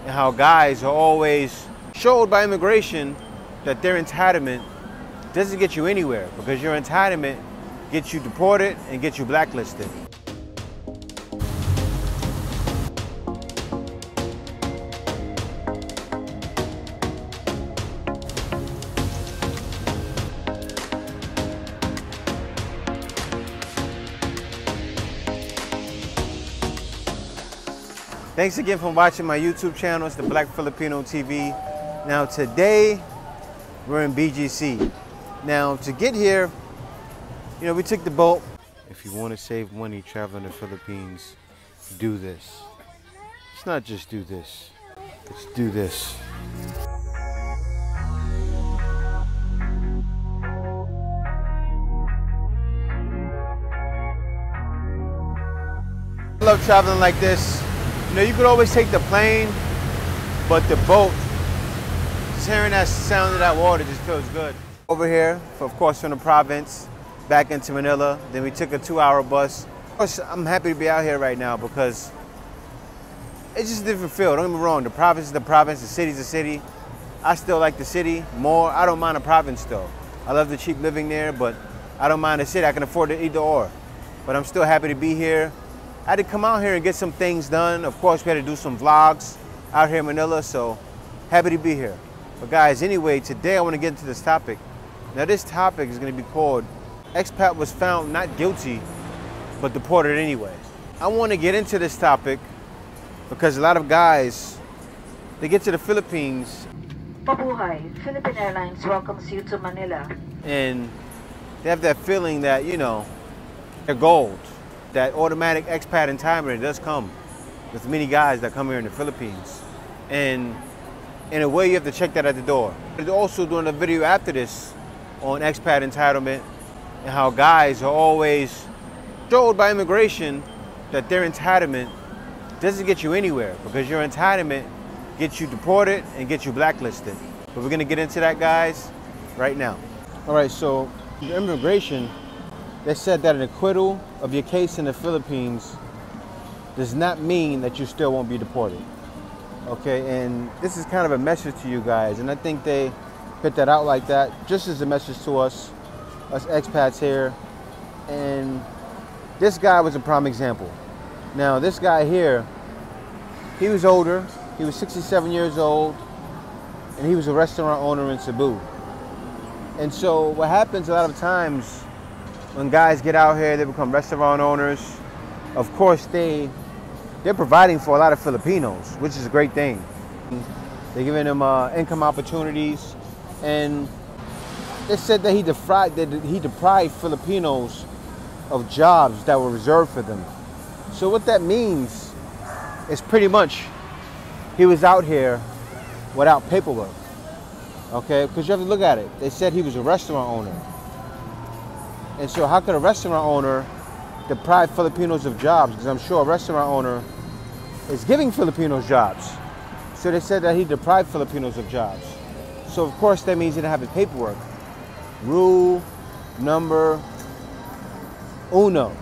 and how guys are always showed by immigration that their entitlement doesn't get you anywhere, because your entitlement gets you deported and gets you blacklisted. Thanks again for watching my YouTube channel. It's the Black Filipino TV. Now today, we're in BGC. Now to get here, we took the boat. If you want to save money traveling to the Philippines, do this. It's not just do this, it's do this. I love traveling like this. You could always take the plane, but the boat, just hearing that sound of that water just feels good. Over here, of course, from the province, back into Manila. Then we took a 2-hour bus. Of course, I'm happy to be out here right now because it's just a different feel. Don't get me wrong, the province is the province, the city is the city. I still like the city more. I don't mind the province though. I love the cheap living there, but I don't mind the city. I can afford it either or. But I'm still happy to be here. I had to come out here and get some things done. Of course, we had to do some vlogs out here in Manila, so happy to be here. But guys, anyway, today I want to get into this topic. Now this topic is going to be called Expat was found not guilty, but deported anyway. I want to get into this topic because a lot of guys, they get to the Philippines. Mabuhay, Philippine Airlines welcomes you to Manila. And they have that feeling that, they're gold. That automatic expat entitlement does come with many guys that come here in the Philippines. And in a way, you have to check that at the door. They're also doing a video after this on expat entitlement and how guys are always told by immigration that their entitlement doesn't get you anywhere, because your entitlement gets you deported and gets you blacklisted. But we're gonna get into that, guys, right now. All right, so the immigration, they said that an acquittal of your case in the Philippines does not mean that you still won't be deported. Okay, and this is kind of a message to you guys, and I think they put that out like that just as a message to us expats here. And this guy was a prime example. Now this guy here, he was older, he was 67 years old, and he was a restaurant owner in Cebu. And so what happens a lot of times when guys get out here, they become restaurant owners. Of course, they're providing for a lot of Filipinos, which is a great thing. They're giving them income opportunities, and they said that he deprived Filipinos of jobs that were reserved for them. So what that means is pretty much he was out here without paperwork. Okay, because you have to look at it. They said he was a restaurant owner. And so how could a restaurant owner deprive Filipinos of jobs? Because I'm sure a restaurant owner is giving Filipinos jobs. So they said that he deprived Filipinos of jobs. So of course that means he didn't have his paperwork. Rule number uno.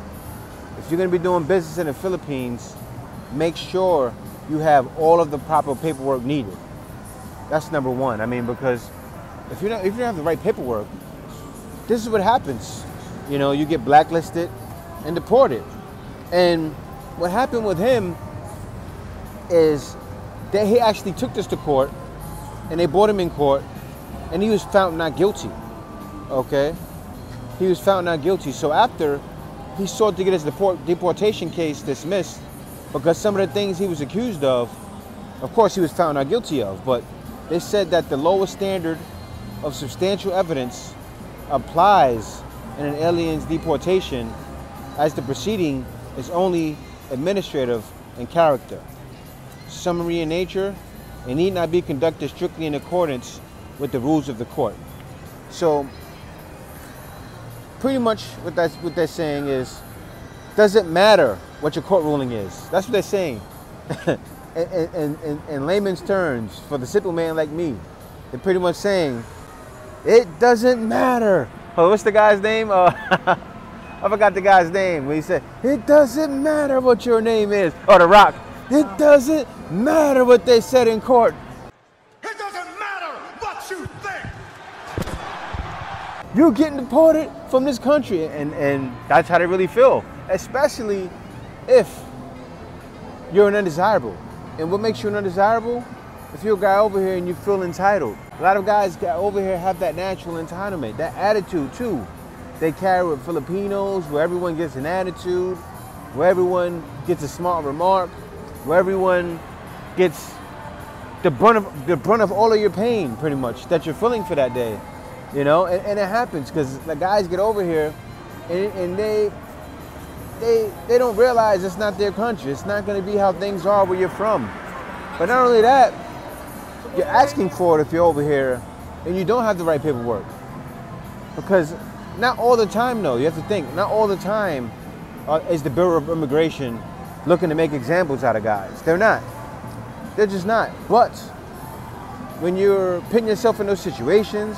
If you're going to be doing business in the Philippines, make sure you have all of the proper paperwork needed. That's number one. I mean, because if you don't have the right paperwork, this is what happens. You get blacklisted and deported. And what happened with him is that he actually took this to court, and they brought him in court, and he was found not guilty. Okay? He was found not guilty. So after, he sought to get his deportation case dismissed because some of the things he was accused of course, he was found not guilty of. But they said that the lowest standard of substantial evidence applies in an alien's deportation, as the proceeding is only administrative in character, summary in nature, and need not be conducted strictly in accordance with the rules of the court. So pretty much what they're saying is, doesn't matter what your court ruling is. That's what they're saying. in layman's terms, for the simple man like me, they're pretty much saying, it doesn't matter. Oh, what's the guy's name? I forgot the guy's name. When he said, it doesn't matter what your name is. Oh, The Rock. It doesn't matter what they said in court. It doesn't matter what you think. You're getting deported from this country, and that's how they really feel, especially if you're an undesirable. And what makes you an undesirable? If you're a guy over here and you feel entitled. A lot of guys over here have that natural entitlement, that attitude too. They carry with Filipinos, where everyone gets an attitude, where everyone gets a smart remark, where everyone gets the brunt of all of your pain, pretty much, that you're feeling for that day. You know, and it happens because the guys get over here and they don't realize it's not their country. It's not going to be how things are where you're from. But not only that, you're asking for it if you're over here and you don't have the right paperwork. Because not all the time, though, you have to think, not all the time is the Bureau of Immigration looking to make examples out of guys. They're not. They're just not. But when you're putting yourself in those situations,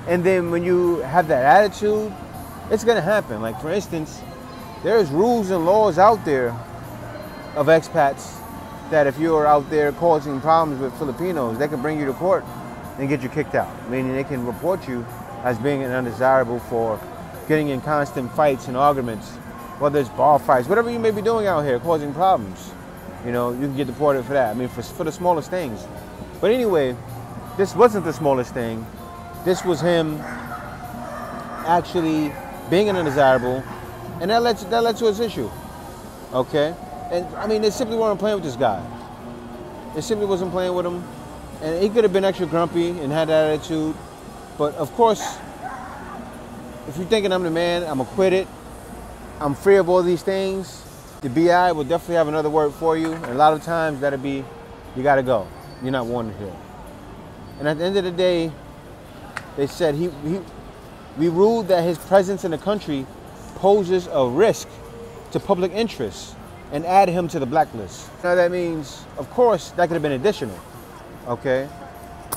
and then when you have that attitude, it's gonna happen. Like for instance, there's rules and laws out there of expats that if you're out there causing problems with Filipinos, they can bring you to court and get you kicked out. Meaning they can report you as being an undesirable for getting in constant fights and arguments, whether it's bar fights, whatever you may be doing out here, causing problems. You know, you can get deported for that. I mean, for the smallest things. But anyway, this wasn't the smallest thing. This was him actually being an undesirable, and that led to his issue. Okay? And I mean, they simply weren't playing with this guy. They simply wasn't playing with him. And he could have been extra grumpy and had that attitude. But of course, if you're thinking I'm the man, I'm acquitted, I'm free of all these things, the BI will definitely have another word for you. And a lot of times that'll be, you gotta go. You're not wanted here. And at the end of the day, they said we ruled that his presence in the country poses a risk to public interest and add him to the blacklist. Now that means, of course, that could have been additional, okay?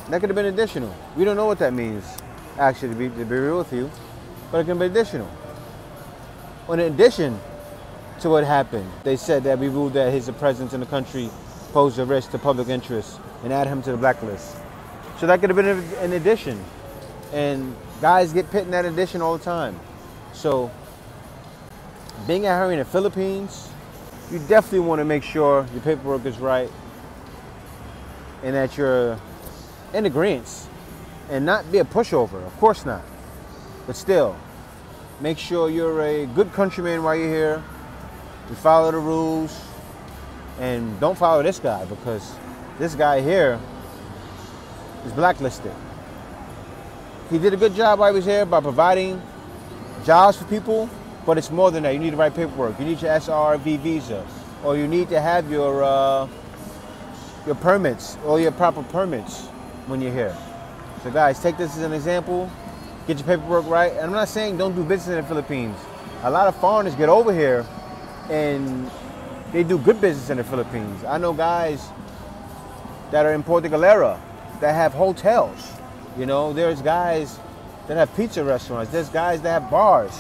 That could have been additional. We don't know what that means, actually, to be real with you, but it can be additional. In addition to what happened, they said that we ruled that his presence in the country posed a risk to public interest and add him to the blacklist. So that could have been an addition. And guys get put in that addition all the time. So being out here in the Philippines, you definitely want to make sure your paperwork is right and that you're in agreement and not be a pushover. Of course not. But still, make sure you're a good countryman while you're here. You follow the rules and don't follow this guy, because this guy here is blacklisted. He did a good job while he was here by providing jobs for people, but it's more than that. You need the right paperwork. You need your SRV visa, or you need to have your permits, or your proper permits when you're here. So guys, take this as an example. Get your paperwork right. And I'm not saying don't do business in the Philippines. A lot of foreigners get over here and they do good business in the Philippines. I know guys that are in Puerto Galera that have hotels. You know, there's guys that have pizza restaurants. There's guys that have bars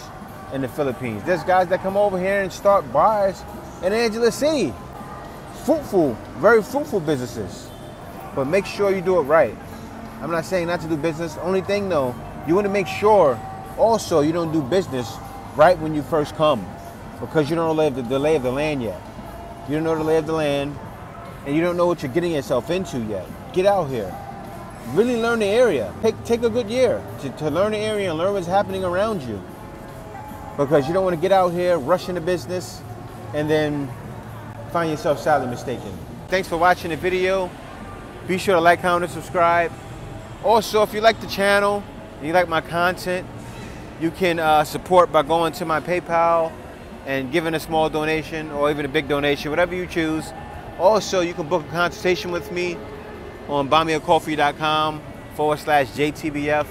in the Philippines. There's guys that come over here and start bars in Angeles City. Fruitful, very fruitful businesses. But make sure you do it right. I'm not saying not to do business. Only thing though, you want to make sure also you don't do business right when you first come, because you don't know the lay of the land yet. You don't know the lay of the land, and you don't know what you're getting yourself into yet. Get out here. Really learn the area. Take a good year to learn the area and learn what's happening around you. Because you don't want to get out here, rush into business, and then find yourself sadly mistaken. Thanks for watching the video. Be sure to like, comment, and subscribe. Also, if you like the channel and you like my content, you can support by going to my PayPal and giving a small donation or even a big donation, whatever you choose. Also, you can book a consultation with me on buymeacoffee.com/JTBF.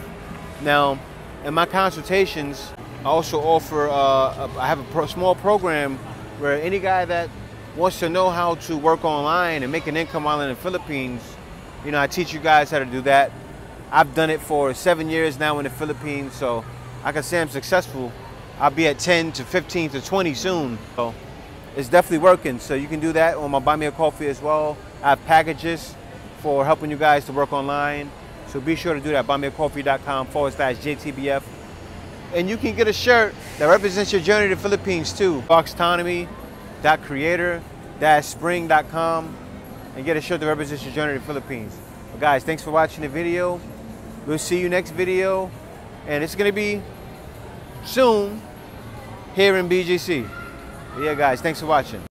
Now, in my consultations, I also offer, I have a small program where any guy that wants to know how to work online and make an income while in the Philippines, you know, I teach you guys how to do that. I've done it for 7 years now in the Philippines, so I can say I'm successful. I'll be at 10 to 15 to 20 soon. So it's definitely working. So you can do that on my Buy Me a Coffee as well. I have packages for helping you guys to work online. So be sure to do that, buymeacoffee.com/JTBF. And you can get a shirt that represents your journey to the Philippines too. Boxtonomy.creator-spring.com and get a shirt that represents your journey to the Philippines. Well, guys, thanks for watching the video. We'll see you next video. And it's gonna be soon here in BGC. Yeah, guys, thanks for watching.